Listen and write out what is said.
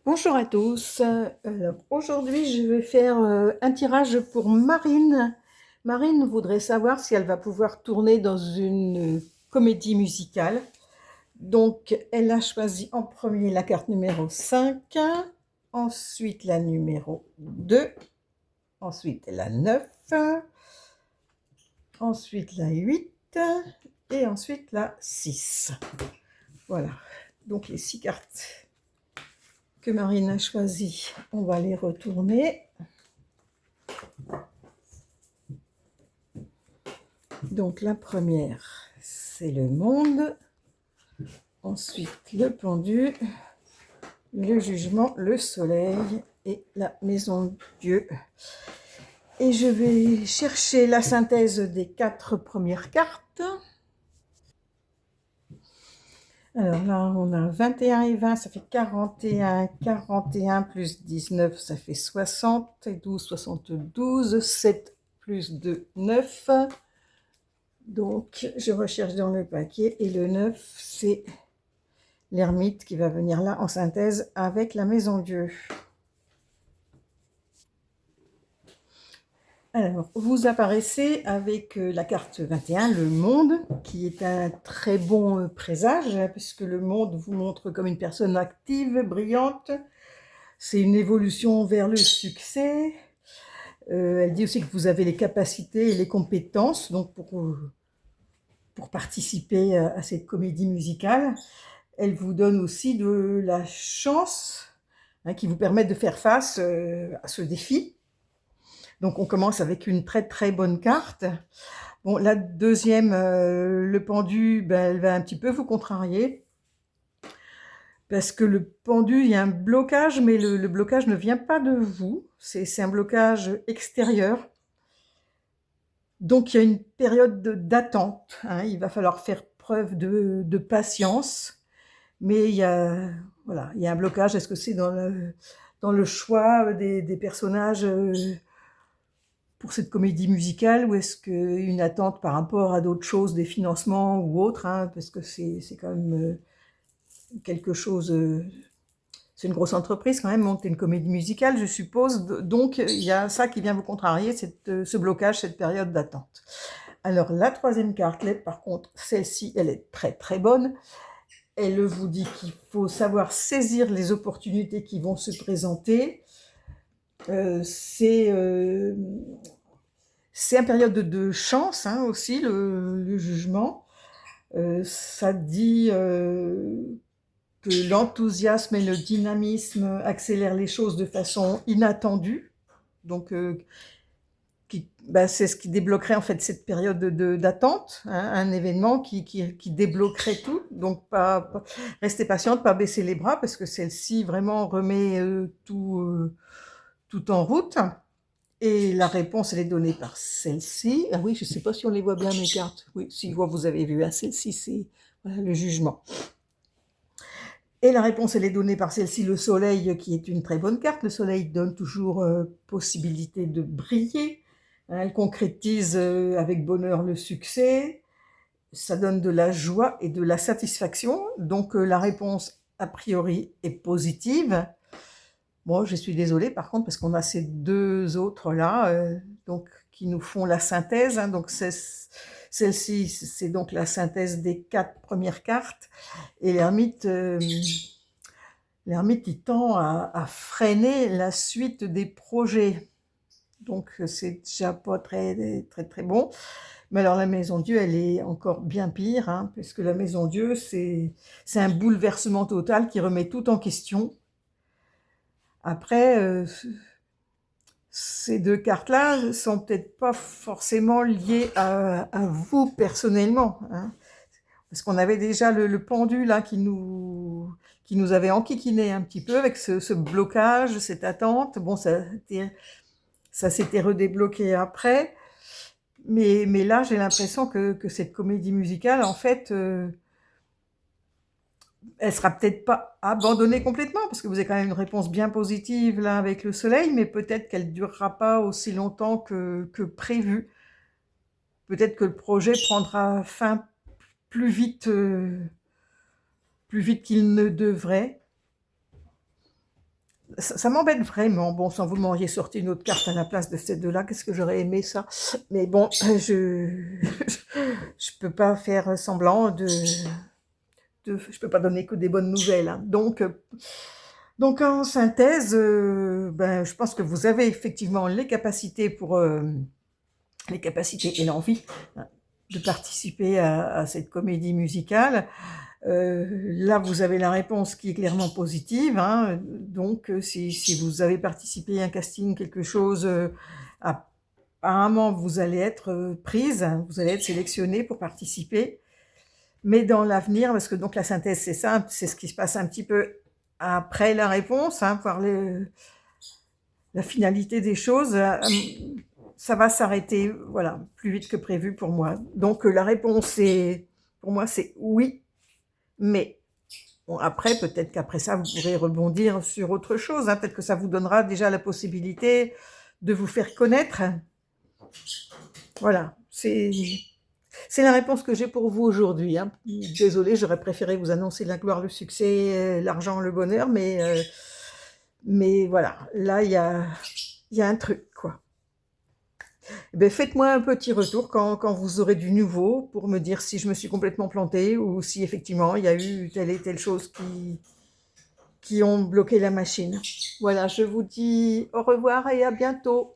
Bonjour à tous. Alors, aujourd'hui, je vais faire un tirage pour Marine. Marine voudrait savoir si elle va pouvoir tourner dans une comédie musicale. Donc, elle a choisi en premier la carte numéro 5, ensuite la numéro 2, ensuite la 9, ensuite la 8 et ensuite la 6. Voilà, donc les 6 cartes que Marine a choisies, on va les retourner. Donc la première, c'est le monde, ensuite le pendu, le jugement, le soleil et la maison de Dieu. Et je vais chercher la synthèse des 4 premières cartes. Alors là, on a 21 et 20, ça fait 41, 41 plus 19, ça fait 60, et 12, 72, 7 plus 2, 9. Donc, je recherche dans le paquet, et le 9, c'est l'ermite qui va venir là en synthèse avec la maison Dieu. Alors, vous apparaissez avec la carte 21, le monde, qui est un très bon présage, puisque le monde vous montre comme une personne active, brillante. C'est une évolution vers le succès. Elle dit aussi que vous avez les capacités et les compétences donc pour participer à cette comédie musicale. Elle vous donne aussi de la chance qui vous permet de faire face à ce défi. Donc on commence avec une très très bonne carte. Bon, la deuxième, le pendu, elle va un petit peu vous contrarier. Parce que le pendu, il y a un blocage, mais le blocage ne vient pas de vous. C'est un blocage extérieur. Donc il y a une période d'attente. Il va falloir faire preuve de patience. Mais il y a, voilà, il y a un blocage. Est-ce que c'est dans le choix des personnages pour cette comédie musicale, ou est-ce qu'une attente par rapport à d'autres choses, des financements ou autres, parce que c'est quand même quelque chose... c'est une grosse entreprise quand même, monter une comédie musicale, je suppose. Donc, il y a ça qui vient vous contrarier, ce blocage, cette période d'attente. Alors, la troisième carte, par contre, celle-ci, elle est très très bonne. Elle vous dit qu'il faut savoir saisir les opportunités qui vont se présenter. C'est une période de chance aussi, le jugement. Ça dit que l'enthousiasme et le dynamisme accélèrent les choses de façon inattendue. Donc, c'est ce qui débloquerait en fait cette période d'attente, un événement qui débloquerait tout. Donc, restez patiente, pas baisser les bras, parce que celle-ci vraiment remet tout en route. Et la réponse, elle est donnée par celle-ci. Ah oui, je ne sais pas si on les voit bien, mes cartes. Oui, si, vous avez vu. Celle-ci, c'est voilà, le jugement. Et la réponse, elle est donnée par celle-ci, le soleil, qui est une très bonne carte. Le soleil donne toujours possibilité de briller. Elle concrétise avec bonheur le succès. Ça donne de la joie et de la satisfaction. Donc, la réponse, a priori, est positive. Bon, je suis désolée, par contre, parce qu'on a ces deux autres-là, donc, qui nous font la synthèse. Donc, celle-ci, c'est donc la synthèse des 4 premières cartes. Et l'ermite, il tend à freiner la suite des projets. Donc, c'est déjà pas très, très, très bon. Mais alors, la Maison Dieu, elle est encore bien pire, puisque la Maison Dieu, c'est un bouleversement total qui remet tout en question. Après, ces deux cartes-là ne sont peut-être pas forcément liées à vous personnellement. Parce qu'on avait déjà le pendu là qui nous avait enquiquiné un petit peu avec ce blocage, cette attente. Bon, ça s'était redébloqué après. Mais là, j'ai l'impression que cette comédie musicale, en fait, elle sera peut-être pas abandonnée complètement, parce que vous avez quand même une réponse bien positive là avec le soleil, mais peut-être qu'elle durera pas aussi longtemps que prévu. Peut-être que le projet prendra fin plus vite qu'il ne devrait. ça m'embête vraiment. Bon, sans vous m'auriez sorti une autre carte à la place de ces deux-là, qu'est-ce que j'aurais aimé ça. Mais bon, je peux pas faire semblant je peux pas donner que des bonnes nouvelles, hein. Donc en synthèse, ben, je pense que vous avez effectivement les capacités les capacités et l'envie, hein, de participer à cette comédie musicale. Là, vous avez la réponse qui est clairement positive, hein, donc si vous avez participé à un casting, quelque chose, apparemment vous allez être prise, hein, vous allez être sélectionnée pour participer. Mais dans l'avenir, parce que donc la synthèse c'est simple, c'est ce qui se passe un petit peu après la réponse, hein, voir la finalité des choses, ça va s'arrêter, voilà, plus vite que prévu pour moi. Donc la réponse pour moi c'est oui, mais bon, après, peut-être qu'après ça, vous pourrez rebondir sur autre chose, hein. Peut-être que ça vous donnera déjà la possibilité de vous faire connaître. Voilà, c'est la réponse que j'ai pour vous aujourd'hui, hein. Désolée, j'aurais préféré vous annoncer la gloire, le succès, l'argent, le bonheur, mais voilà, là, il y a un truc, quoi. Eh ben, faites-moi un petit retour quand vous aurez du nouveau pour me dire si je me suis complètement plantée ou si effectivement il y a eu telle et telle chose qui ont bloqué la machine. Voilà, je vous dis au revoir et à bientôt.